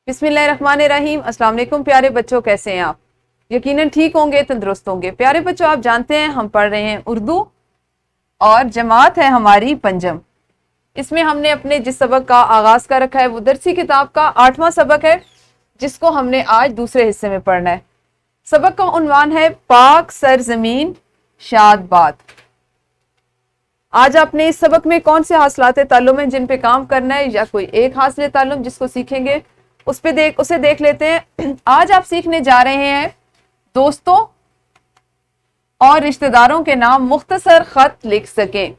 बिस्मिल्लाहिर्रहमानिर्रहीम। अस्सलाम वालेकुम प्यारे बच्चों, कैसे हैं आप? यकीनन ठीक होंगे, तंदुरुस्त होंगे। प्यारे बच्चों, आप जानते हैं हम पढ़ रहे हैं उर्दू और जमात है हमारी पंजम। इसमें हमने अपने जिस सबक का आगाज कर रखा है वो दरसी किताब का 8वां सबक है, जिसको हमने आज दूसरे हिस्से में पढ़ना है। सबक का उन्वान है पाक सरजमीन शाद बात। आज आपने इस सबक में कौन से हासिलात ताल्लुम हैं जिन पे काम करना है, या कोई एक हासिल ताल्लुम जिसको सीखेंगे उसे देख लेते हैं। आज आप सीखने जा रहे हैं दोस्तों और रिश्तेदारों के नाम मुख्तसर खत लिख सकें।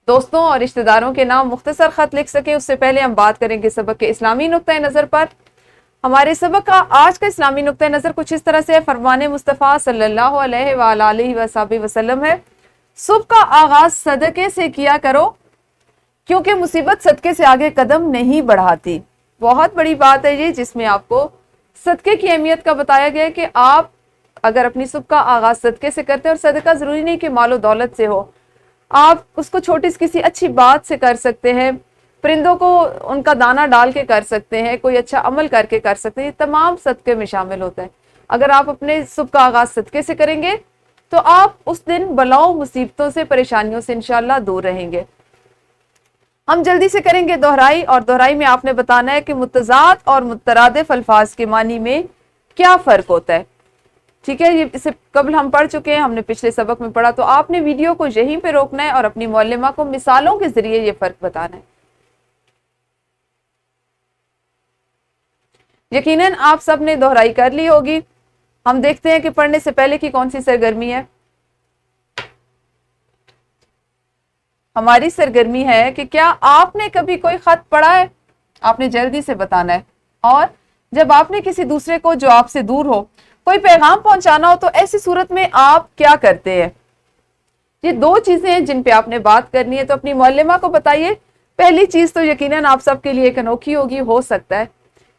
दोस्तों और रिश्तेदारों के नाम मुख्तसर खत लिख सकें, उससे पहले हम बात करेंगे सबक के इस्लामी नुक्ता नज़र पर। हमारे सबक का आज का इस्लामी नुक्ता नज़र कुछ इस तरह से है। फरमाने मुस्तफ़ा सल्लल्लाहु अलैहि वसल्लम है, सुबह का आगाज सदके से किया करो, क्योंकि मुसीबत सदके से आगे कदम नहीं बढ़ाती। बहुत बड़ी बात है ये, जिसमें आपको सदके की अहमियत का बताया गया है कि आप अगर अपनी सुबह का आगाज सदके से करते हैं, और सदका जरूरी नहीं कि मालो दौलत से हो, आप उसको छोटी सी किसी अच्छी बात से कर सकते हैं, परिंदों को उनका दाना डाल के कर सकते हैं, कोई अच्छा अमल करके कर सकते हैं। ये तमाम सदके में शामिल होते हैं। अगर आप अपने सुबह का आगाज सदके से करेंगे तो आप उस दिन बलाओं मुसीबतों से परेशानियों से इंशाल्लाह दूर रहेंगे। हम जल्दी से करेंगे दोहराई, और दोहराई में आपने बताना है कि मुतजाद और मुतरादिफ अल्फाज के मानी में क्या फ़र्क होता है। ठीक है, ये इससे कबल हम पढ़ चुके हैं, हमने पिछले सबक में पढ़ा। तो आपने वीडियो को यहीं पे रोकना है और अपनी मुअल्लिमा को मिसालों के जरिए ये फ़र्क बताना है। यकीनन आप सब ने दोहराई कर ली होगी। हम देखते हैं कि पढ़ने से पहले की कौन सी सरगर्मी है। हमारी सरगर्मी है कि क्या आपने कभी कोई खत पढ़ा है? आपने जल्दी से बताना है। और जब आपने किसी दूसरे को जो आपसे दूर हो कोई पैगाम पहुंचाना हो, तो ऐसी सूरत में आप क्या करते हैं? ये दो चीजें हैं जिन पे आपने बात करनी है, तो अपनी मुअल्लिमा को बताइए। पहली चीज तो यकीनन आप सबके लिए एक अनोखी होगी, हो सकता है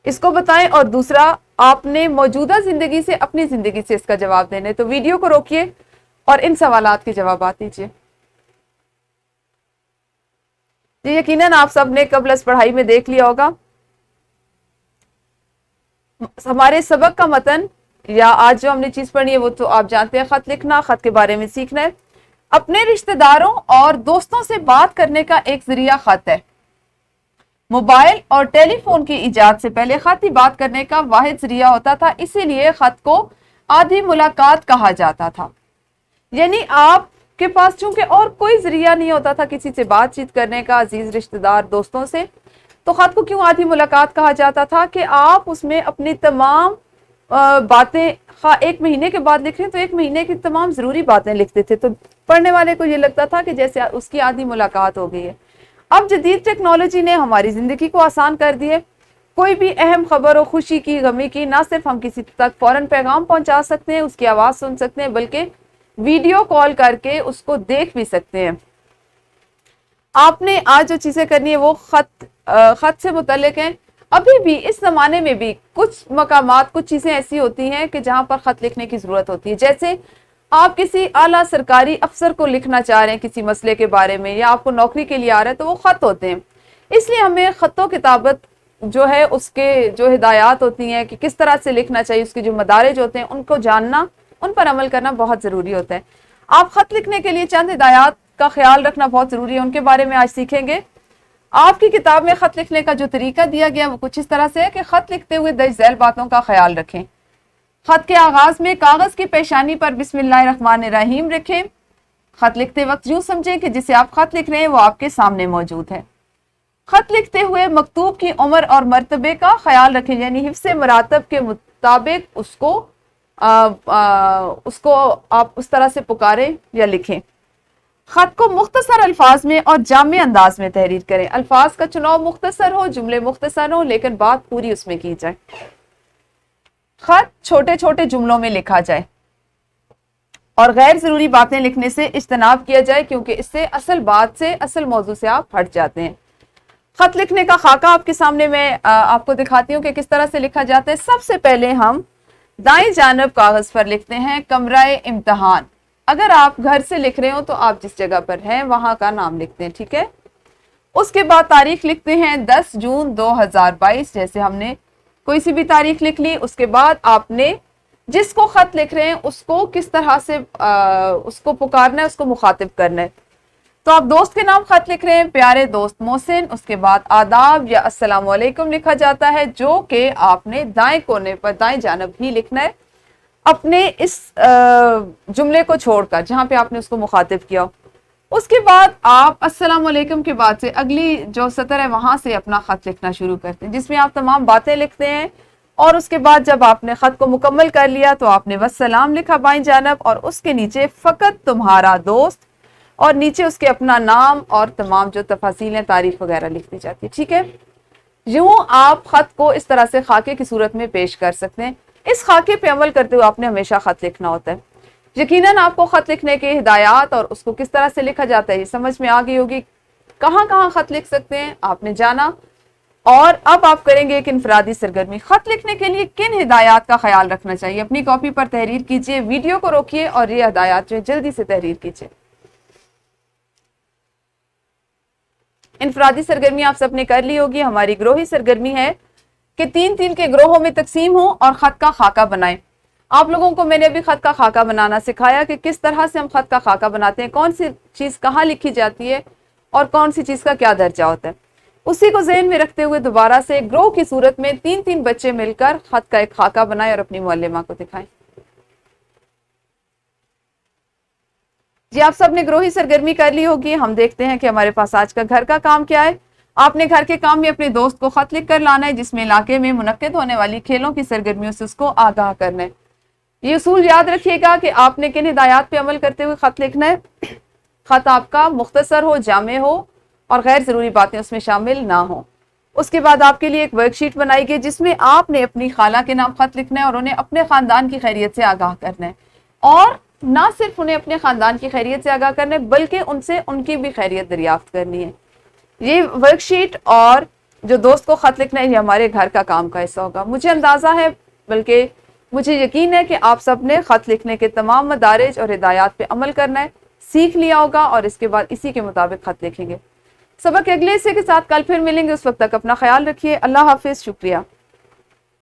इसको बताएं, और दूसरा आपने मौजूदा जिंदगी से, अपनी जिंदगी से इसका जवाब देने। तो वीडियो को रोकिए और इन सवालात के जवाब दीजिए। जी, यकीनन आप सब ने कबलस पढ़ाई में देख लिया होगा। हमारे सबक का मतन या आज जो हमने चीज पढ़ी है वो तो आप जानते हैं, खत लिखना, खत के बारे में सीखना है। अपने रिश्तेदारों और दोस्तों से बात करने का एक जरिया खत है। मोबाइल और टेलीफोन की इजाद से पहले खत ही बात करने का वाहिद जरिया होता था, इसीलिए खत को आधी मुलाकात कहा जाता था। यानी आपके पास चूंकि और कोई जरिया नहीं होता था किसी से बातचीत करने का, अजीज रिश्तेदार दोस्तों से, तो खत को क्यों आधी मुलाकात कहा जाता था कि आप उसमें अपनी तमाम बातें, एक महीने के बाद लिख रहे हैं तो एक महीने की तमाम जरूरी बातें लिखते थे। तो पढ़ने वाले को ये लगता था कि जैसे उसकी आधी मुलाकात हो गई है। अब जदीद टेक्नोलॉजी ने हमारी जिंदगी को आसान कर दी है। कोई भी अहम खबर हो, खुशी की, गमी की, ना सिर्फ हम किसी तक फौरन पैगाम पहुंचा सकते हैं, उसकी आवाज सुन सकते हैं, बल्कि वीडियो कॉल करके उसको देख भी सकते हैं। आपने आज जो चीजें करनी है वो खत से मुतल्लिक हैं। अभी भी इस जमाने में भी कुछ मकामात, कुछ चीजें ऐसी होती हैं कि जहां पर खत लिखने की जरूरत होती है। जैसे आप किसी आला सरकारी अफसर को लिखना चाह रहे हैं किसी मसले के बारे में, या आपको नौकरी के लिए आ रहा है, तो वो खत होते हैं। इसलिए हमें खतों किताबत जो है उसके जो हिदायत होती हैं कि किस तरह से लिखना चाहिए, उसके जो मदारिज होते हैं उनको जानना, उन पर अमल करना बहुत जरूरी होता है। आप खत लिखने के लिए चंद हिदायत का ख्याल रखना बहुत जरूरी है, उनके बारे में आज सीखेंगे। आपकी किताब में खत लिखने का जो तरीका दिया गया वो कुछ इस तरह से है कि खत लिखते हुए दर्ज झैल बातों का ख्याल रखें। खत के आगाज में कागज की पेशानी पर बिस्मिल्लाहिर्रहमानिर्रहीम रखें। खत लिखते वक्त यूं समझें कि जिसे आप खत लिख रहे हैं वो आपके सामने मौजूद है। खत लिखते हुए मकतूब की उम्र और मर्तबे का ख्याल रखें, यानी हिफ्ज़े मरातब के मुताबिक उसको आप उस तरह से पुकारें या लिखें। खत को मुख्तसर अल्फाज में और जामे अंदाज में तहरीर करें। अल्फाज का चुनाव मुख्तसर हो, जुमले मुख्तसर हो, लेकिन बात पूरी उसमें की जाए। खत छोटे छोटे जुमलों में लिखा जाए और गैर जरूरी बातें लिखने से इज्तनाब किया जाए, क्योंकि इससे असल बात से, असल मौजू से आप हट जाते हैं। खत लिखने का खाका आपके सामने मैं आपको दिखाती हूँ कि किस तरह से लिखा जाता है। सबसे पहले हम दाएं जानब कागज पर लिखते हैं कमराए इम्तिहान। अगर आप घर से लिख रहे हो तो आप जिस जगह पर हैं वहां का नाम लिखते हैं, ठीक है। उसके बाद तारीख लिखते हैं 10 जून 2022, जैसे हमने कोई सी भी तारीख लिख ली, उसके बाद आपने जिसको खत लिख रहे हैं उसको किस तरह से उसको पुकारना है, उसको मुखातिब करना है। तो आप दोस्त के नाम खत लिख रहे हैं, प्यारे दोस्त मोहसिन, उसके बाद आदाब या अस्सलाम वालेकुम लिखा जाता है, जो कि आपने दाएं कोने पर दाएं जानब ही लिखना है, अपने इस जुमले को छोड़कर जहां पे आपने उसको मुखातिब किया हो। उसके बाद आप अस्सलाम वालेकुम के बाद से अगली जो सतर है वहां से अपना खत लिखना शुरू करते हैं, जिसमें आप तमाम बातें लिखते हैं। और उसके बाद जब आपने खत को मुकम्मल कर लिया तो आपने वस्सलाम लिखा बाईं जानब, और उसके नीचे फ़कत तुम्हारा दोस्त, और नीचे उसके अपना नाम और तमाम जो तफासीलें तारीख वगैरह लिख दी जाती है। ठीक है, यूं आप खत को इस तरह से खाके की सूरत में पेश कर सकते हैं। इस खाके पे अमल करते हुए आपने हमेशा खत लिखना होता है। यकीनन आपको खत लिखने के हिदायत और उसको किस तरह से लिखा जाता है ये समझ में आ गई होगी। कहाँ कहाँ खत लिख सकते हैं आपने जाना। और अब आप करेंगे एक इनफरादी सरगर्मी। खत लिखने के लिए किन हिदायत का ख्याल रखना चाहिए, अपनी कॉपी पर तहरीर कीजिए, वीडियो को रोकिए और ये हिदायत जो है जल्दी से तहरीर कीजिए। इनफरादी सरगर्मी आप सबने कर ली होगी। हमारी ग्रोही सरगर्मी है कि 3-3 के ग्रोहों में तकसीम हो और खत का खाका बनाएं। आप लोगों को मैंने अभी खत का खाका बनाना सिखाया कि किस तरह से हम खत का खाका बनाते हैं, कौन सी चीज़ कहाँ लिखी जाती है और कौन सी चीज़ का क्या दर्जा होता है। उसी को ज़हन में रखते हुए दोबारा से ग्रोह की सूरत में 3-3 बच्चे मिलकर खत का एक खाका बनाएं और अपनी मुअल्लिमा को दिखाएं। जी आप सब ने ग्रोही सरगर्मी कर ली होगी। हम देखते हैं कि हमारे पास आज का घर का काम क्या है। आपने घर के काम में अपने दोस्त को खत लिख कर लाना है, जिसमें इलाके में मुनक्किद होने वाली खेलों की सरगर्मियों से उसको आगाह करना है। ये उसूल याद रखिएगा कि आपने किन हिदायत पे अमल करते हुए खत लिखना है। खत आपका मुख्तसर हो, जामे हो और गैर ज़रूरी बातें उसमें शामिल ना हो। उसके बाद आपके लिए एक वर्कशीट बनाई गई जिसमें आपने अपनी खाला के नाम खत लिखना है और उन्हें अपने ख़ानदान की खैरियत से आगाह करना है। और ना सिर्फ उन्हें अपने ख़ानदान की खैरियत से आगाह करना है बल्कि उनसे उनकी भी खैरियत दरियाफ्त करनी है। ये वर्कशीट और जो दोस्त को खत लिखना है ये हमारे घर का काम का हिस्सा होगा। मुझे अंदाज़ा है, बल्कि मुझे यकीन है कि आप सब ने खत लिखने के तमाम मदारिज और हिदायत पे अमल करना है, सीख लिया होगा और इसके बाद इसी के मुताबिक खत लिखेंगे। सबक अगले हिस्से के साथ कल फिर मिलेंगे। उस वक्त तक अपना ख्याल रखिए। अल्लाह हाफिज़। शुक्रिया।